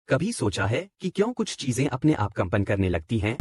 कभी सोचा है कि क्यों कुछ चीजें अपने आप कंपन करने लगती हैं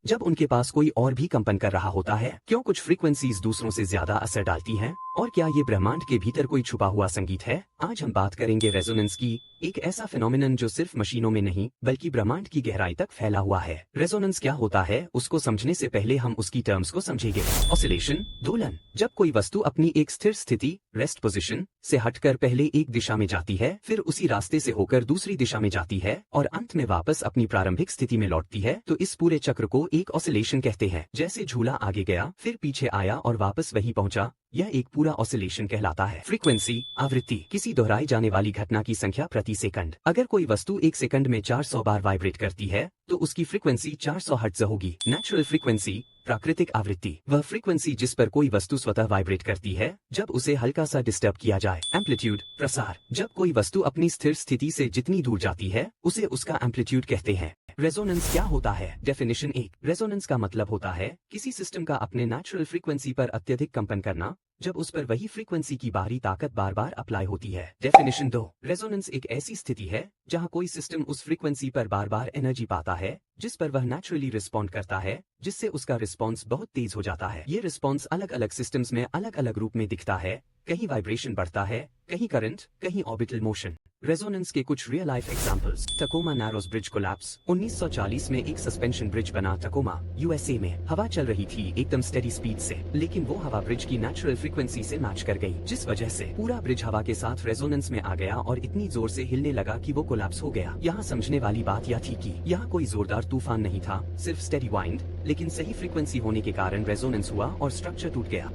जब उनके पास कोई और भी कंपन कर रहा होता है? क्यों कुछ फ्रीक्वेंसीज दूसरों से ज्यादा असर डालती हैं? और क्या ये ब्रह्मांड के भीतर कोई छुपा हुआ संगीत है? आज हम बात करेंगे रेजोनेंस की, एक ऐसा फिनोमिनन जो सिर्फ मशीनों में नहीं बल्कि ब्रह्मांड की गहराई तक फैला हुआ है। रेजोनेंस क्या होता है उसको समझने से पहले हम उसकी टर्म्स को समझेंगे। ऑसिलेशन, दोलन। जब कोई वस्तु अपनी एक स्थिर स्थिति रेस्ट पोजीशन से हटकर पहले एक दिशा में जाती है, फिर उसी रास्ते से होकर दूसरी दिशा में जाती है और अंत में वापस अपनी प्रारंभिक स्थिति में लौटती है, तो इस पूरे चक्र को एक ऑसिलेशन कहते हैं। जैसे झूला आगे गया, फिर पीछे आया और वापस वहीं पहुंचा, यह एक पूरा ऑसिलेशन कहलाता है। फ्रीक्वेंसी, आवृत्ति, किसी दोहराई जाने वाली घटना की संख्या प्रति सेकंड। अगर कोई वस्तु एक सेकंड में 400 बार वाइब्रेट करती है तो उसकी फ्रीक्वेंसी 400 हर्ट्ज होगी। नेचुरल फ्रीक्वेंसी, प्राकृतिक आवृत्ति, वह फ्रीक्वेंसी जिस पर कोई वस्तु स्वतः वाइब्रेट करती है जब उसे हल्का सा डिस्टर्ब किया जाए। एम्पलीट्यूड, प्रसार, जब कोई वस्तु अपनी स्थिर स्थिति से जितनी दूर जाती है उसे उसका एम्पलीट्यूड कहते हैं। रेजोनेंस क्या होता है? डेफिनेशन 1। रेजोनेंस का मतलब होता है किसी सिस्टम का अपने नेचुरल फ्रीक्वेंसी पर अत्यधिक कंपन करना जब उस पर वही फ्रीक्वेंसी की बाहरी ताकत बार बार अप्लाई होती है। डेफिनेशन 2। रेजोनेंस एक ऐसी स्थिति है जहां कोई सिस्टम उस फ्रीक्वेंसी पर बार बार एनर्जी पाता है जिस पर वह नेचुरली रिस्पॉन्ड करता है, जिससे उसका रिस्पॉन्स बहुत तेज हो जाता है। ये रिस्पॉन्स अलग अलग सिस्टम्स में अलग अलग रूप में दिखता है, कहीं वाइब्रेशन बढ़ता है, कहीं करंट, कहीं ऑर्बिटल मोशन। रेजोनेंस के कुछ real life examples. Tacoma Narrows bridge collapse. 1940 में एक सस्पेंशन ब्रिज बना टकोमा, यूएसए में। हवा चल रही थी एकदम स्टेडी स्पीड से, लेकिन वो हवा ब्रिज की नेचुरल फ्रीक्वेंसी से मैच कर गई, जिस वजह से पूरा ब्रिज हवा के साथ रेजोनेंस में आ गया और इतनी जोर से हिलने लगा कि वो कोलैप्स हो गया। यहाँ समझने वाली बात यह थी कि यहाँ कोई जोरदार तूफान नहीं था, सिर्फ स्टेडी वाइंड, लेकिन सही फ्रीक्वेंसी होने के कारण रेजोनेंस हुआ और स्ट्रक्चर टूट गया।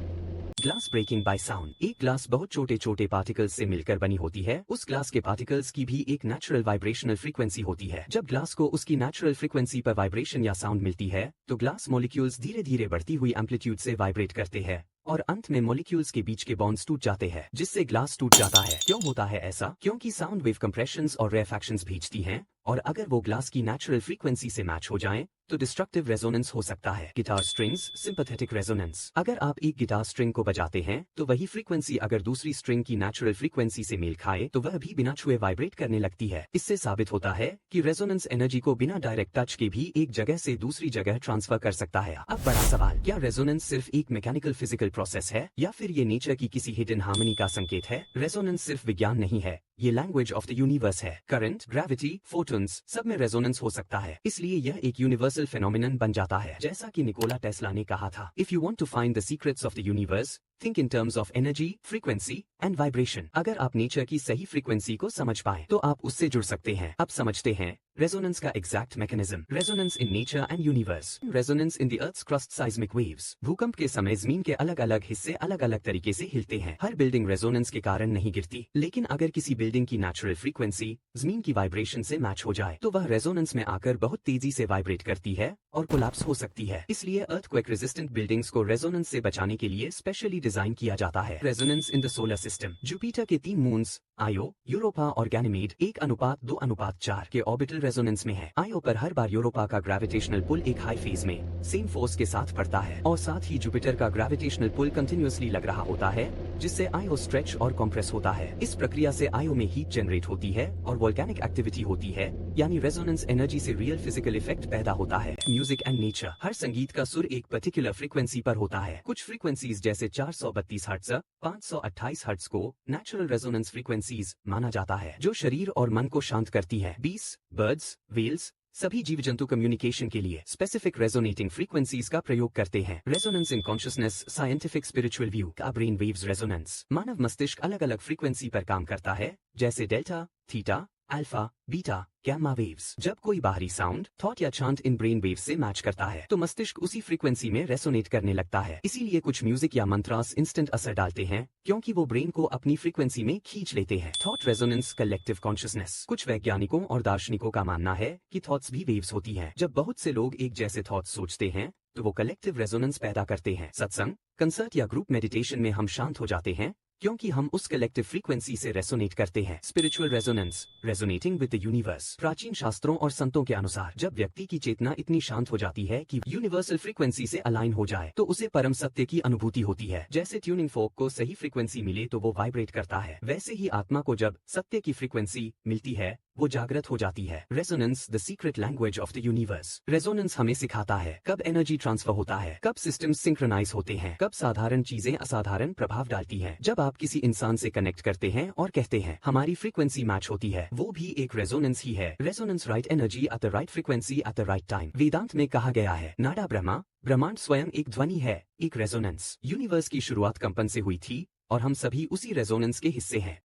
Glass breaking by sound. एक ग्लास बहुत छोटे छोटे पार्टिकल्स से मिलकर बनी होती है। उस ग्लास के पार्टिकल्स की भी एक नेचुरल वाइब्रेशनल फ्रीक्वेंसी होती है। जब ग्लास को उसकी नेचुरल फ्रीक्वेंसी पर वाइब्रेशन या साउंड मिलती है तो ग्लास मॉलिक्यूल्स धीरे धीरे बढ़ती हुई एम्पलीट्यूड से वाइब्रेट करते हैं और अंत में मॉलिक्यूल्स के बीच के बॉन्ड्स टूट जाते हैं, जिससे ग्लास टूट जाता है। क्यों होता है ऐसा? क्योंकि साउंड वेव कंप्रेशंस और रेफैक्शंस भेजती हैं और अगर वो ग्लास की नेचुरल फ्रीक्वेंसी से मैच हो जाएं तो डिस्ट्रक्टिव रेजोनेंस हो सकता है। Guitar strings, sympathetic resonance. अगर आप एक गिटार स्ट्रिंग को बजाते हैं तो वही फ्रीक्वेंसी अगर दूसरी स्ट्रिंग की नेचुरल फ्रीक्वेंसी से मेल खाए तो वह भी बिना छुए वाइब्रेट करने लगती है। इससे साबित होता है कि रेजोनेंस एनर्जी को बिना डायरेक्ट टच के भी एक जगह से दूसरी जगह ट्रांसफर कर सकता है। अब बड़ा सवाल, क्या रेजोनेंस सिर्फ एक मैकेनिकल फिजिकल प्रोसेस है या फिर ये नेचर की किसी हिडन हार्मनी का संकेत है? रेजोनेंस सिर्फ विज्ञान नहीं है, ये लैंग्वेज ऑफ द यूनिवर्स है। करंट, ग्रेविटी, फोटॉन्स, सब में रेजोनेंस हो सकता है, इसलिए यह एक यूनिवर्सल फेनोमेनन बन जाता है। जैसा कि निकोला टेस्ला ने कहा था, if you want to find the secrets of the universe, think in terms of energy, frequency and vibration. अगर आप नेचर की सही फ्रीक्वेंसी को समझ पाए तो आप उससे जुड़ सकते हैं। अब समझते हैं रेजोनेंस का exact mechanism. Resonance in nature and universe. Resonance in the earth's crust seismic waves. भूकंप के समय जमीन के अलग अलग हिस्से अलग अलग तरीके से हिलते हैं। हर बिल्डिंग रेजोनेंस के कारण नहीं गिरती, लेकिन अगर किसी बिल्डिंग की नेचुरल फ्रीक्वेंसी जमीन की वाइब्रेशन से मैच हो जाए तो वह रेजोनेंस में आकर बहुत तेजी से वाइब्रेट करती है और कोलैप्स हो सकती है। इसलिए अर्थक्वेक रेजिस्टेंट बिल्डिंग्स को रेजोनेंस से बचाने के लिए स्पेशली डिजाइन किया जाता है। Resonance in the solar system. Jupiter के 3 मून्स आयो, यूरोपा और गैनीमेड 1:2:4 के ऑर्बिटल रेजोनेंस में है। आयो पर हर बार यूरोपा का ग्रेविटेशनल पुल एक हाई फेज में सेम फोर्स के साथ पड़ता है और साथ ही जुपिटर का ग्रेविटेशनल पुल कंटिन्यूअसली लग रहा होता है, जिससे आयो स्ट्रेच और कंप्रेस होता है। इस प्रक्रिया से आयो में हीट जनरेट होती है और वोल्केनिक एक्टिविटी होती है, यानी रेजोनेंस एनर्जी से रियल फिजिकल इफेक्ट पैदा होता है। Music and nature. हर संगीत का सुर एक पर्टिकुलर फ्रीक्वेंसी पर होता है। कुछ फ्रीक्वेंसीज जैसे 432 हर्ट्ज, 528 हर्ट्ज को नेचुरल रेजोनेंस फ्रीक्वेंसीज माना जाता है, जो शरीर और मन को शांत करती है। बीस, बर्ड्स, व्हेल्स, सभी जीव जंतु कम्युनिकेशन के लिए स्पेसिफिक रेजोनेटिंग फ्रीक्वेंसीज का प्रयोग करते हैं। Resonance in consciousness, scientific spiritual view का ब्रेन वेव्स रेजोनेंस। मानव मस्तिष्क अलग अलग फ्रीक्वेंसी पर काम करता है, जैसे delta, theta, alpha, beta, gamma waves. जब कोई बाहरी साउंड, थॉट या चांट इन ब्रेन वेव्स से मैच करता है तो मस्तिष्क उसी फ्रीक्वेंसी में रेसोनेट करने लगता है। इसीलिए कुछ म्यूजिक या मंत्रास इंस्टेंट असर डालते हैं, क्योंकि वो ब्रेन को अपनी फ्रीक्वेंसी में खींच लेते हैं। Thought resonance, collective consciousness. कुछ वैज्ञानिकों और दार्शनिकों का मानना है कि थॉट्स भी वेव्स होती हैं। जब बहुत से लोग एक जैसे थॉट्स सोचते हैं तो वो कलेक्टिव रेजोनेंस पैदा करते हैं। सत्संग, कंसर्ट या ग्रुप मेडिटेशन में हम शांत हो जाते हैं क्योंकि हम उस कलेक्टिव फ्रीक्वेंसी से रेसोनेट करते हैं। Spiritual resonance, resonating with the universe. प्राचीन शास्त्रों और संतों के अनुसार जब व्यक्ति की चेतना इतनी शांत हो जाती है कि यूनिवर्सल फ्रीक्वेंसी से अलाइन हो जाए तो उसे परम सत्य की अनुभूति होती है। जैसे ट्यूनिंग फोक को सही फ्रीक्वेंसी मिले तो वो वाइब्रेट करता है, वैसे ही आत्मा को जब सत्य की फ्रीक्वेंसी मिलती है वो जागृत हो जाती है। Resonance, the secret language of the universe. Resonance हमें सिखाता है कब एनर्जी ट्रांसफर होता है, कब सिस्टम सिंक्रोनाइज होते हैं, कब साधारण चीजें असाधारण प्रभाव डालती हैं। जब आप किसी इंसान से कनेक्ट करते हैं और कहते हैं हमारी फ्रीक्वेंसी मैच होती है, वो भी एक रेजोनेंस ही है। Resonance, right energy at the right frequency at the right time. Vedanta में कहा गया है नाड़ा ब्रह्मा, ब्रह्मांड स्वयं एक ध्वनि है, एक रेजोनेंस। यूनिवर्स की शुरुआत कंपन से हुई थी और हम सभी उसी रेजोनेंस के हिस्से हैं।